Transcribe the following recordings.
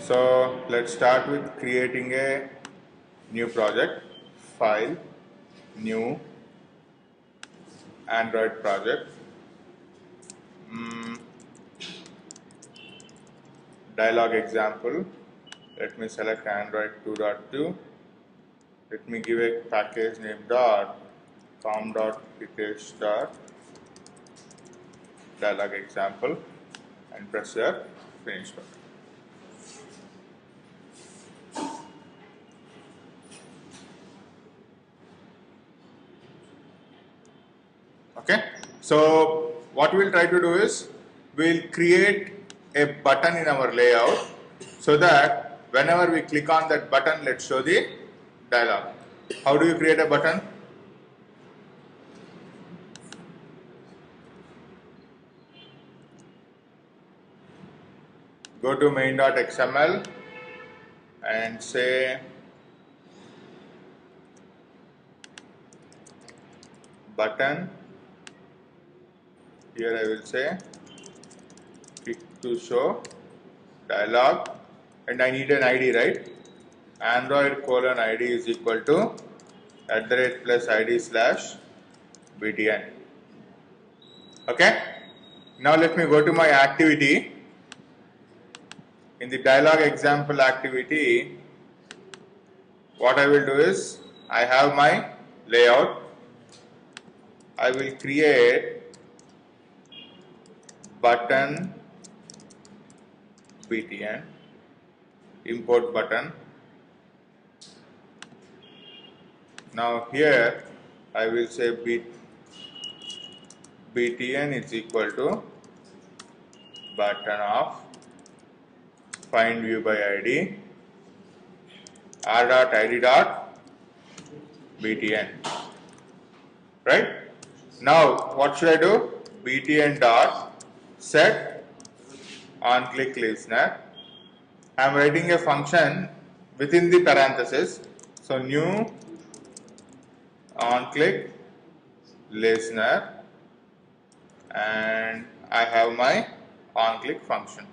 So let's start with creating a new project. File, new, Android project. Dialog example. Let me select Android 2.2. Let me give a package name com.details dialog example and press your finish button. Okay, so what we'll try to do is we'll create a button in our layout so that whenever we click on that button, let's show the dialog. How do you create a button? Go to main.xml and say button. Here I will say click to show dialog, and I need an ID, right? Android:ID is equal to @+ID/btn. Okay. Now let me go to my activity. In the dialog example activity, what I will do is I have my layout. I will create button btn, import button. Now here I will say btn is equal to button of find view by id r.id.btn. Right? Now what should I do? btn dot set on click listener. I am writing a function within the parenthesis. So new on click listener, and I have my on click function.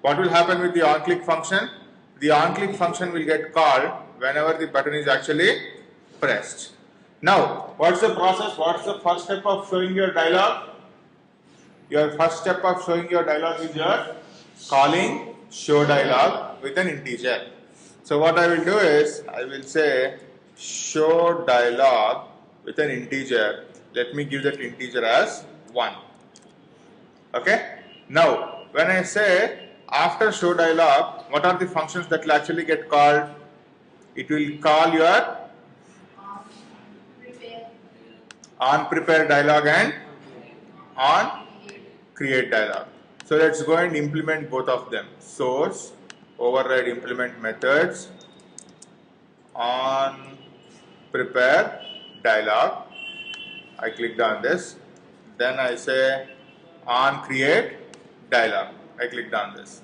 What will happen with the on click function? The on click function will get called whenever the button is actually pressed. Now, what's the process? What's the first step of showing your dialog? Your first step of showing your dialog is your calling show dialog with an integer. So what I will do is I will say show dialog with an integer. Let me give that integer as 1. Okay. Now when I say after show dialog, what are the functions that will actually get called? It will call your on prepare dialog and on create dialog. So let's go and implement both of them. Source override implement methods on prepare dialog. I clicked on this. Then I say on create dialog. I clicked on this,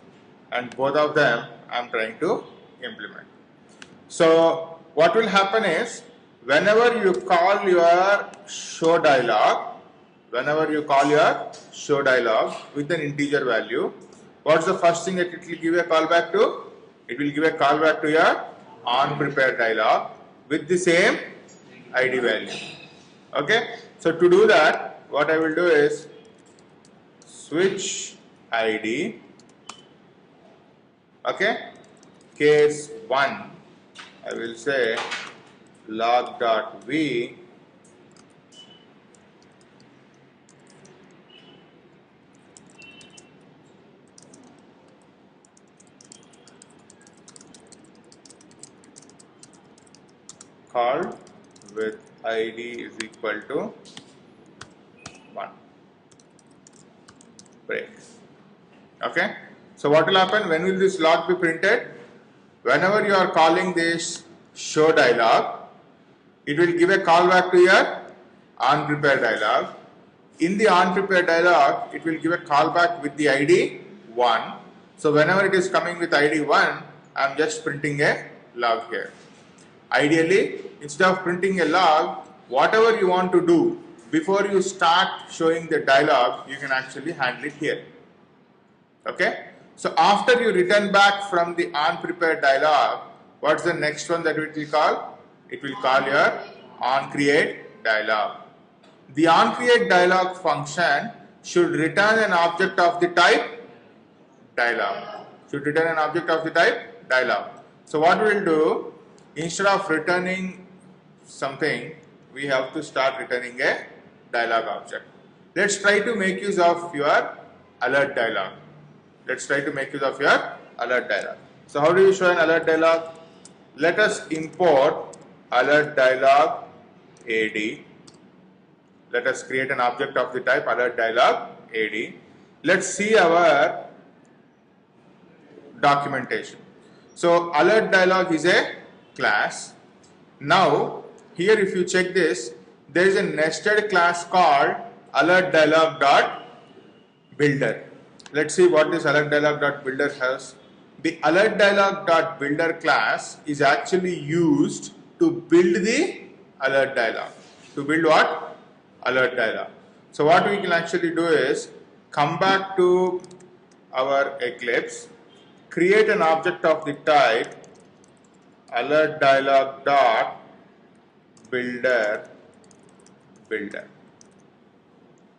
and both of them I am trying to implement. So what will happen is whenever you call your show dialog, with an integer value, what's the first thing that it will give a callback to? It will give a callback to your on prepare dialog with the same ID value. Okay. So to do that, what I will do is switch ID. Okay. Case 1, I will say log.v called with id is equal to 1. Break. Okay. So what will happen? When will this log be printed? Whenever you are calling this show dialog, it will give a callback to your on prepare dialog. In the on prepare dialog, it will give a callback with the ID 1. So whenever it is coming with ID 1, I am just printing a log here. Ideally, instead of printing a log, whatever you want to do before you start showing the dialog, you can actually handle it here. Okay. So after you return back from the onPrepare dialog, what's the next one that it will call? It will call your onCreate dialog. The onCreate dialog function should return an object of the type dialog. Should return an object of the type dialog. So what we will do, instead of returning something, we have to start returning a dialog object. Let's try to make use of your alert dialog. Let's try to make use of your alert dialog. So how do you show an alert dialog? Let us import alert dialog AD. Let us create an object of the type alert dialog AD. Let's see our documentation. So alert dialog is a class. Now here if you check this, there is a nested class called alert dialog dot builder. Let's see what this alert dialog dot builder has. The alert dialog dot builder class is actually used to build the alert dialog. To build what? Alert dialog. So what we can actually do is come back to our Eclipse, create an object of the type alert dialog dot builder.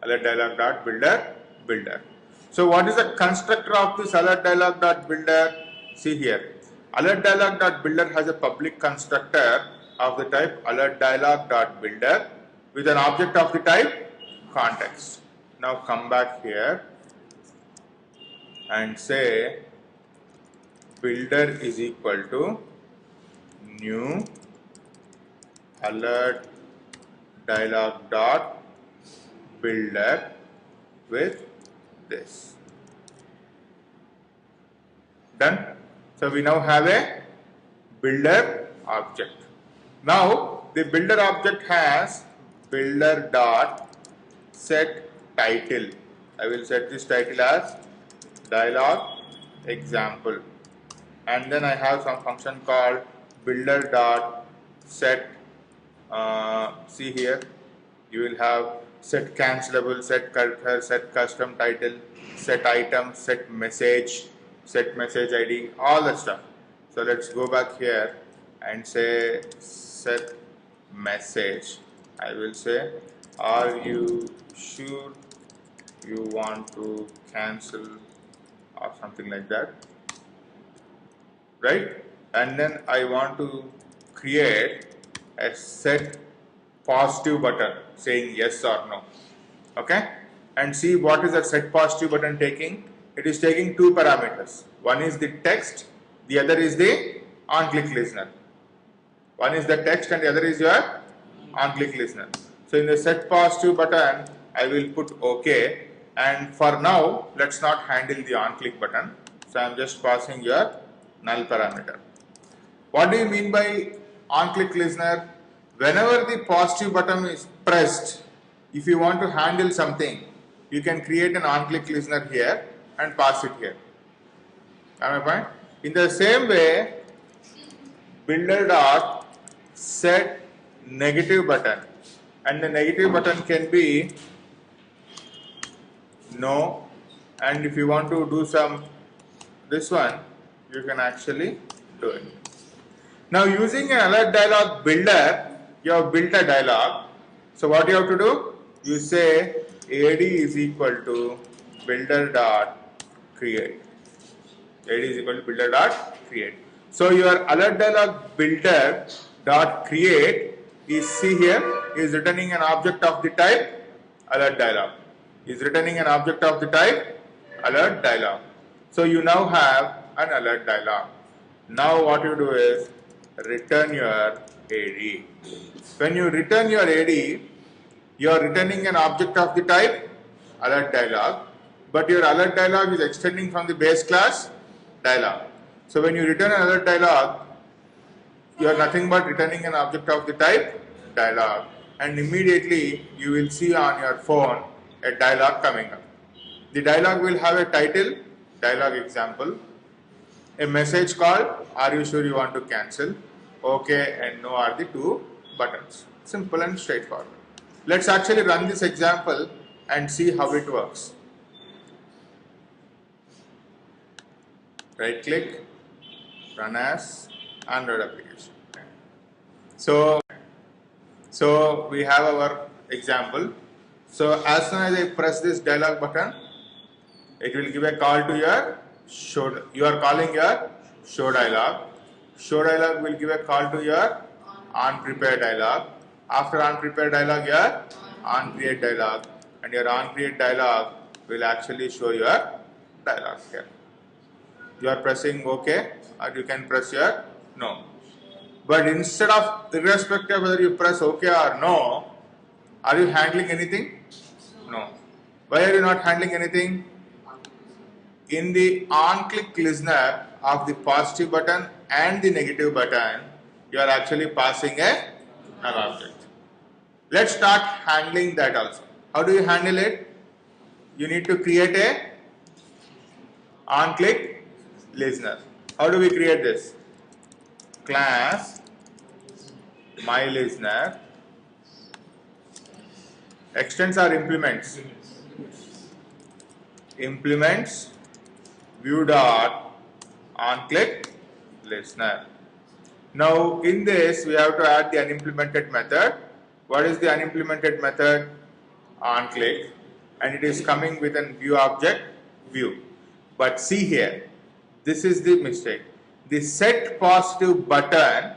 Alert dialog dot builder. So what is the constructor of this alert dialog dot builder? See here, alert dialog dot builder has a public constructor of the type alert dialog dot builder with an object of the type context. Now come back here and say builder is equal to new alert dialog dot builder with this. Done. So we now have a builder object. Now the builder object has builder dot set title. I will set this title as dialog example, and then I have some function called builder dot set. See here, you will have set cancelable, set cursor, set custom title, set item, set message ID, all that stuff. So let's go back here and say set message. I will say, are you sure you want to cancel or something like that, right? And then I want to create a set positive button saying yes or no. Okay, and see what is the set positive button taking. It is taking two parameters. One is the text, the other is the on-click listener. One is the text and the other is your on-click listener. So in the set positive button, I will put OK, and for now let's not handle the on-click button. So I am just passing your null parameter. What do you mean by on-click listener? Whenever the positive button is pressed, if you want to handle something, you can create an on-click listener here and pass it here. Got my point? In the same way, builder dot set negative button, and the negative button can be no, and if you want to do this one, you can actually do it. Now using an alert dialog builder, you have built a dialog. So what you have to do? You say AD is equal to builder dot create. AD is equal to builder dot create. So your alert dialog builder dot create is, see here, is returning an object of the type alert dialog. Is returning an object of the type alert dialog. So you now have an alert dialog. Now what you do is return your AD. When you return your AD, you are returning an object of the type alert dialog, but your alert dialog is extending from the base class dialog. So when you return an alert dialog, you are nothing but returning an object of the type dialog, and immediately you will see on your phone a dialog coming up. The dialog will have a title, dialog example, a message called are you sure you want to cancel, OK and no are the two buttons. Simple and straightforward. Let's actually run this example and see how it works. right click, run as Android application. So we have our example. So as soon as I press this dialog button, it will give a call to your show. You are calling your show dialog. Show dialog will give a call to your on prepare dialog. After on prepare dialog, your on create dialog, and your on create dialog will actually show your dialog here. You are pressing OK, or you can press your no. But instead of, irrespective of whether you press OK or no, are you handling anything? No. Why are you not handling anything? In the on-click listener of the positive button and the negative button, you are actually passing an object. Let's start handling that also. How do you handle it? You need to create a on-click listener. How do we create this? Class myListener. Extends or implements? Implements view dot on click listener. Now in this we have to add the unimplemented method. What is the unimplemented method? On click, and it is coming with an view object view. But see here, this is the mistake. The set positive button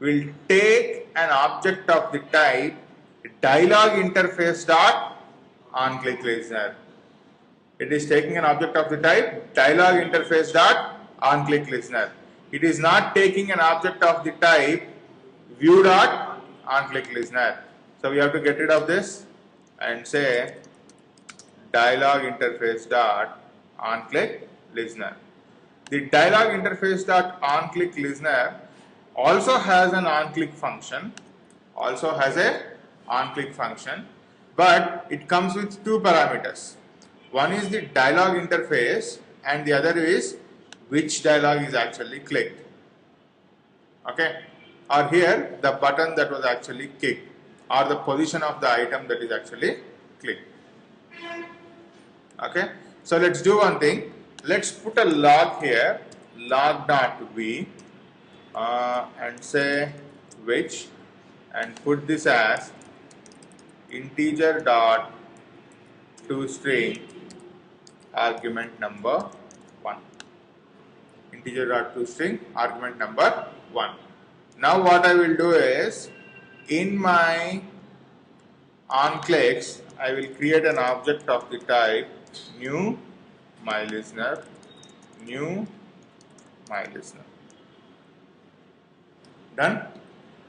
will take an object of the type dialog interface dot on click listener. It is taking an object of the type dialog interface dot on click listener. It is not taking an object of the type view dot on click listener. So we have to get rid of this and say dialog interface dot on click listener. The dialog interface dot on click listener also has an on click function. But it comes with two parameters. One is the dialog interface and the other is which dialog is actually clicked. Okay, or here the button that was actually clicked, or the position of the item that is actually clicked. Okay, so let's do one thing. Let's put a log here, log.v, and say which, and put this as integer dot toString argument number 1. Integer dot toString argument number 1. Now what I will do is, in my onClicks, I will create an object of the type new myListener. Done.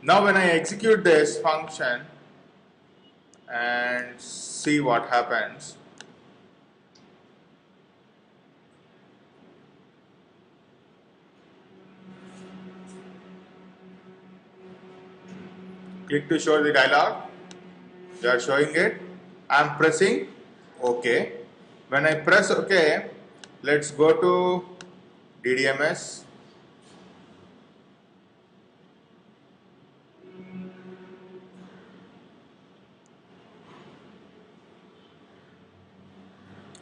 Now when I execute this function and see what happens, click to show the dialog. You are showing it. I am pressing OK. When I press OK, let's go to DDMS.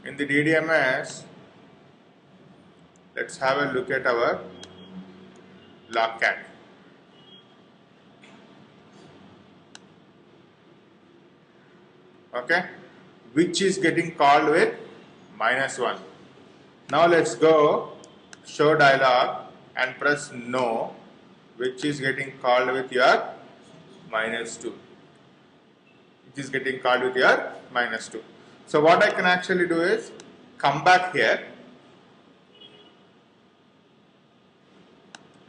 In the DDMS, let's have a look at our logcat. Okay, which is getting called with -1. Now let's go show dialog and press no, which is getting called with your -2. So what I can actually do is come back here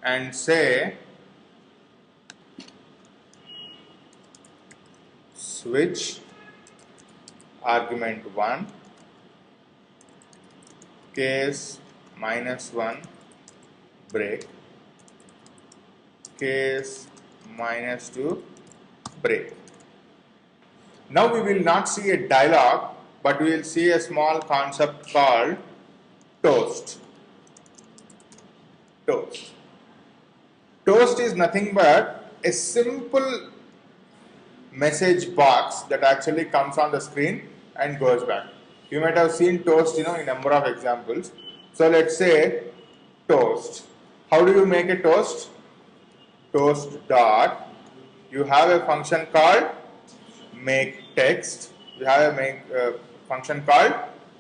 and say switch argument 1 case -1 break, case -2 break. Now we will not see a dialog, but we will see a small concept called toast. Toast is nothing but a simple message box that actually comes on the screen and goes back. You might have seen toast, in number of examples. So let's say toast. How do you make a toast? Toast dot. You have a function called make text. You have a function called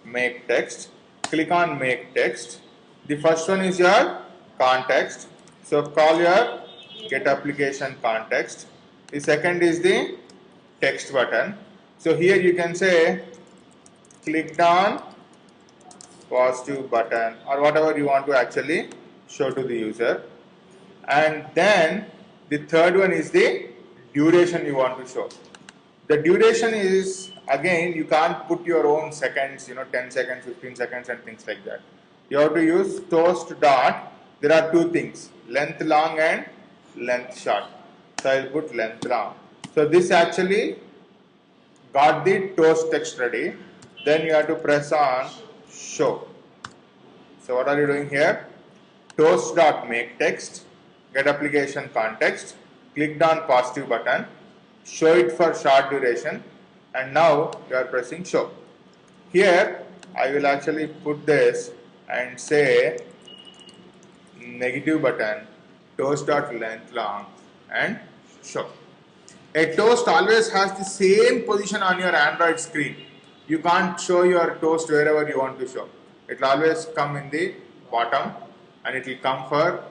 make text. Click on make text. The first one is your context. So call your get application context. The second is the text button. So here you can say clicked on positive button or whatever you want to actually show to the user. And then the third one is the duration you want to show. The duration is, again, you can't put your own seconds, 10 seconds, 15 seconds and things like that. You have to use toast dot. There are two things, length long and length short. So I will put length long. So this actually got the toast text ready. Then you have to press on show. So what are you doing here? Toast dot make text, get application context, clicked on positive button, show it for short duration, and now you are pressing show. Here I will actually put this and say negative button, toast dot length long, and show. A toast always has the same position on your Android screen. You can't show your toast wherever you want to show. It will always come in the bottom and it will come for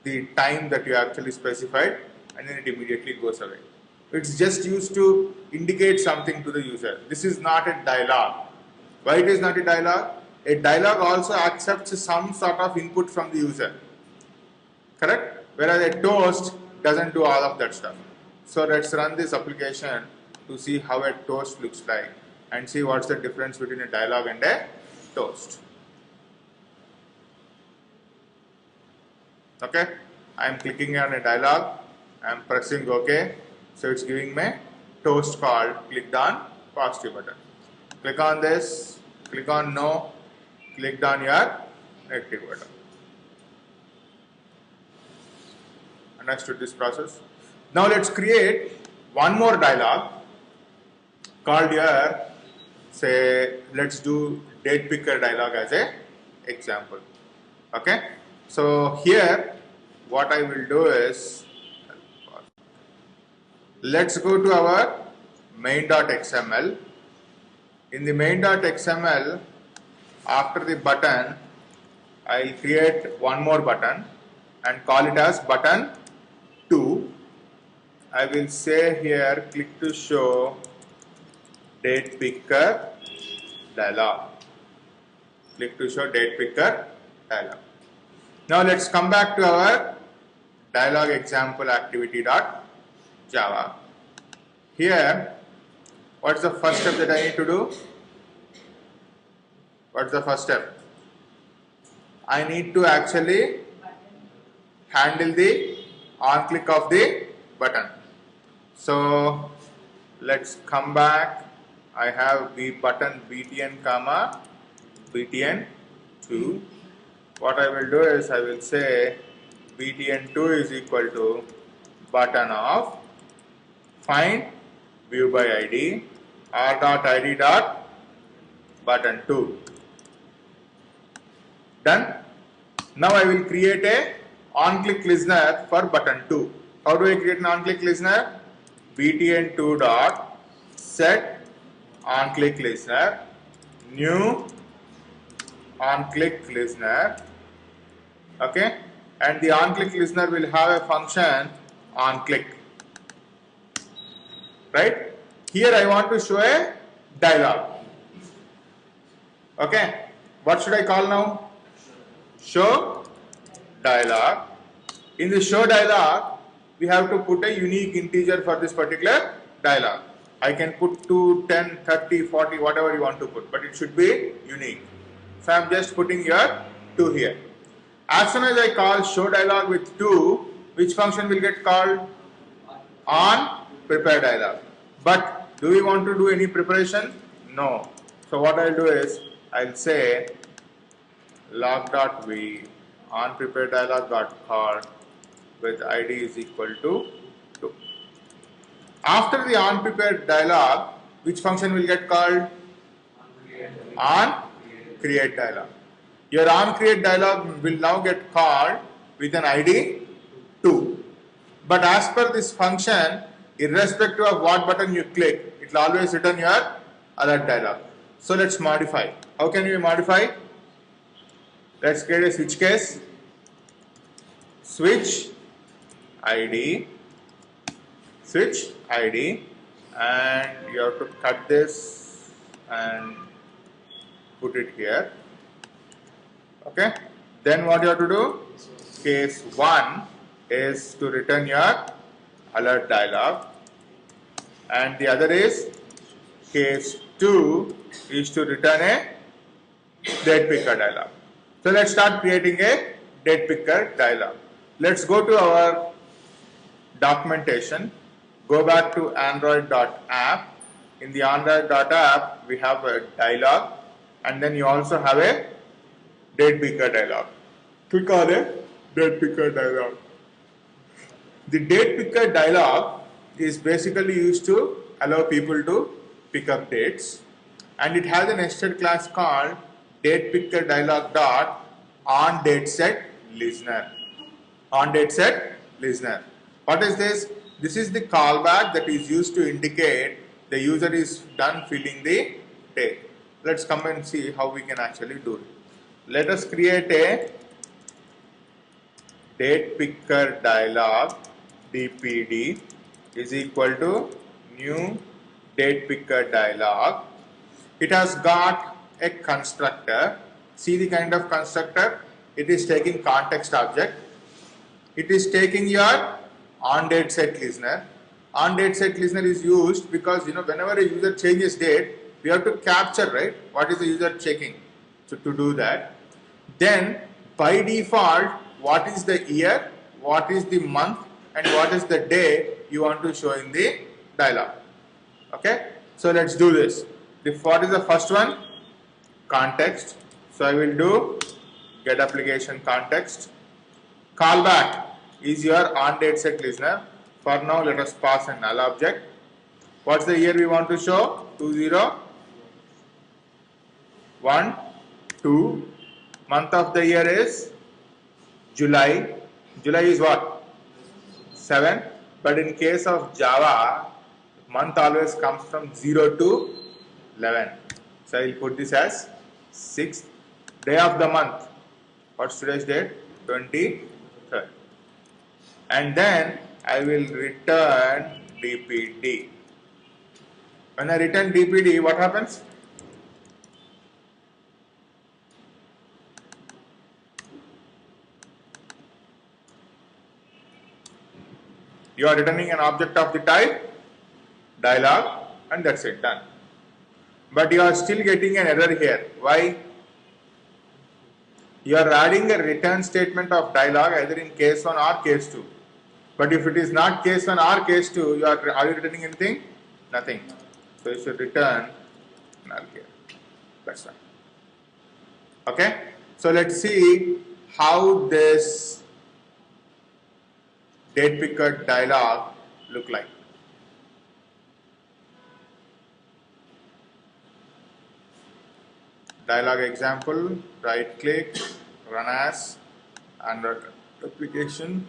the time that you actually specified, and then it immediately goes away. It's just used to indicate something to the user. This is not a dialogue. Why it is not a dialogue? A dialogue also accepts some sort of input from the user. Correct? Whereas a toast doesn't do all of that stuff. So let's run this application to see how a toast looks like and see what's the difference between a dialogue and a toast. Okay, I am clicking on a dialogue, I am pressing OK, so it's giving me toast called, clicked on positive button. Click on this, click on no, clicked on your negative button. Understood this process? Now let's create one more dialogue called here, say let's do date picker dialogue as a example. Okay, so here what I will do is, let's go to our main.xml. In the main.xml, after the button, I will create one more button and call it as button 2. I will say here click to show date picker dialog. Click to show date picker dialog. Now let's come back to our dialog example activity.java. Here, what's the first step that I need to do? What's the first step? I need to actually handle the on click of the button. So let's come back. I have the button btn comma btn2. What I will do is I will say btn2 is equal to button of find view by id r.id dot button 2. Done. Now I will create a on click listener for button 2. How do I create an on click listener? btn2 dot set on click listener new on click listener. Okay, and the on click listener will have a function on click. Right here I want to show a dialog. Okay, what should I call now? Show dialog. In the show dialog, we have to put a unique integer for this particular dialog. I can put 2, 10, 30, 40, whatever you want to put, but it should be unique. So I am just putting here 2 here. As soon as I call show dialog with 2, which function will get called? On prepare dialog. But do we want to do any preparation? No. So what I'll do is I'll say log.v on prepare dialog dot call with id is equal to 2. After the on prepared dialog, which function will get called? On create dialog. Your on create dialog will now get called with an ID 2. But as per this function, irrespective of what button you click, it will always return your alert dialog. So let's modify. How can we modify? Let's create a switch case. Switch ID, switch ID, and you have to cut this and put it here. Okay. Then what you have to do? Case 1 is to return your alert dialog, and the other is case 2 is to return a date picker dialog. So let's start creating a date picker dialog. Let's go to our documentation, go back to android.app. In the android.app we have a dialog, and then you also have a date picker dialog. Click on the date picker dialog. The date picker dialog is basically used to allow people to pick up dates, and it has a nested class called date picker dialog dot on date set listener. On date set listener. What is this? This is the callback that is used to indicate the user is done filling the date. Let's come and see how we can actually do it. Let us create a date picker dialog dpd is equal to new date picker dialog. It has got a constructor. See the kind of constructor? It is taking context object. It is taking your on date set listener. On date set listener is used because whenever a user changes date, we have to capture, right, what is the user checking. So to do that, then by default, what is the year, what is the month, and what is the day you want to show in the dialog. Okay, so let's do this. What is the first one? Context. So I will do get application context. Callback is your on date set listener. For now, let us pass a null object. What's the year we want to show? 2012. Month of the year is July. July is what? 7. But in case of Java, month always comes from 0 to 11. So I will put this as 6th. Day of the month. What's today's date? 23rd. And then I will return dpd. When I return dpd, what happens? You are returning an object of the type dialog, and that's it, done. But you are still getting an error here. Why? You are adding a return statement of dialog either in case 1 or case 2. But if it is not case 1 or case 2, are you returning anything? Nothing. So you should return null here. That's right. Okay. So let's see how this date picker dialog look like. Dialog example, right click, run as Android application.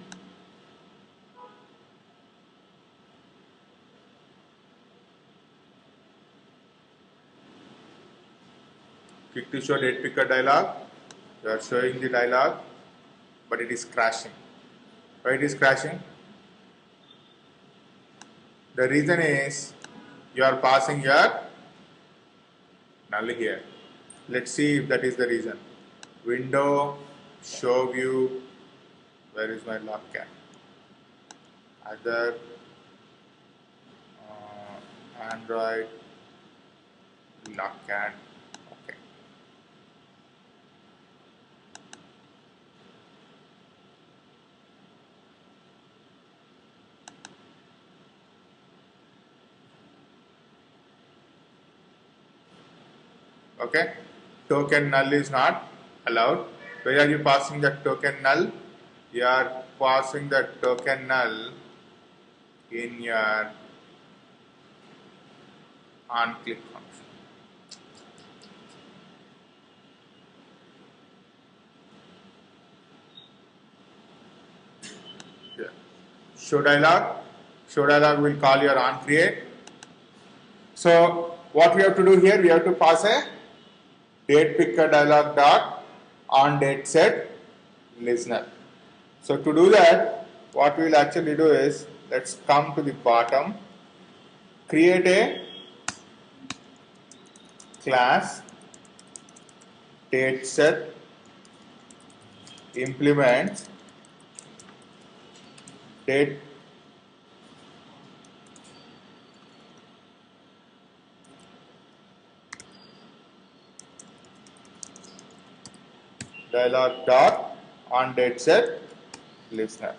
Click to show date picker dialog. You are showing the dialog, but it is crashing. Why it is crashing? The reason is you are passing your null here. Let's see if that is the reason. Window, show view, where is my logcat? Other, Android, logcat, okay. Okay, token null is not allowed. Where are you passing the token null? You are passing the token null in your on click function. show dialog. Show dialog will call your on create. So what we have to do here, we have to pass a date picker dialog dot on date set listener. So to do that, what we will actually do is, let's come to the bottom, create a class date set implements date dialog dot on date set listener,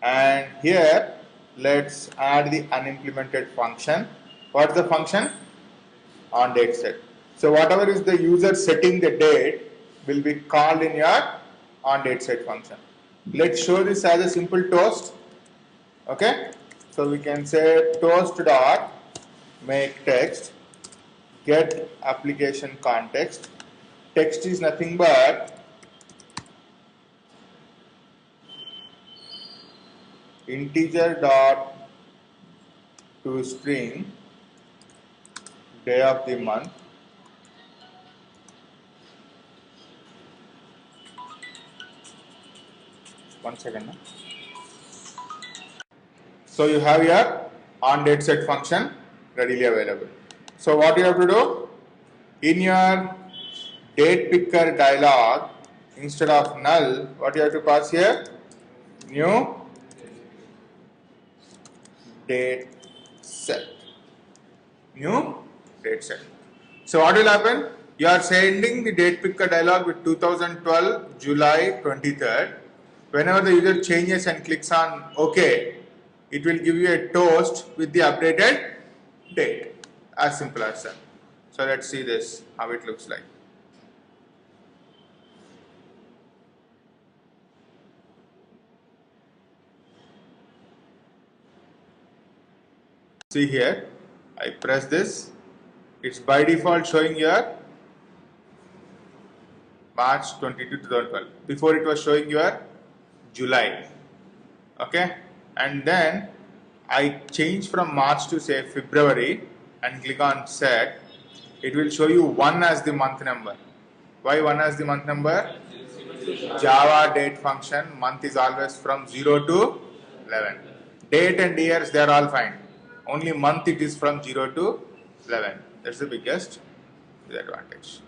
and here let's add the unimplemented function. What's the function? On date set. So whatever is the user setting the date will be called in your on date set function. Let's show this as a simple toast. Okay, so we can say toast dot make text get application context. Text is nothing but integer dot to string day of the month, one second. So you have your on date set function readily available. So what you have to do, in your date picker dialog, instead of null, what you have to pass here? New date set. New date set. So what will happen? You are sending the date picker dialog with 2012 July 23rd. Whenever the user changes and clicks on OK, it will give you a toast with the updated date. As simple as that. So let's see this, how it looks like. See here, I press this, it's by default showing here March 22, 2012. Before it was showing your July. Okay, and then I change from March to say February and click on set. It will show you 1 as the month number. Why 1 as the month number? Java date function, month is always from 0 to 11. Date and years, they are all fine. Only month it is from 0 to 11. That's the biggest disadvantage.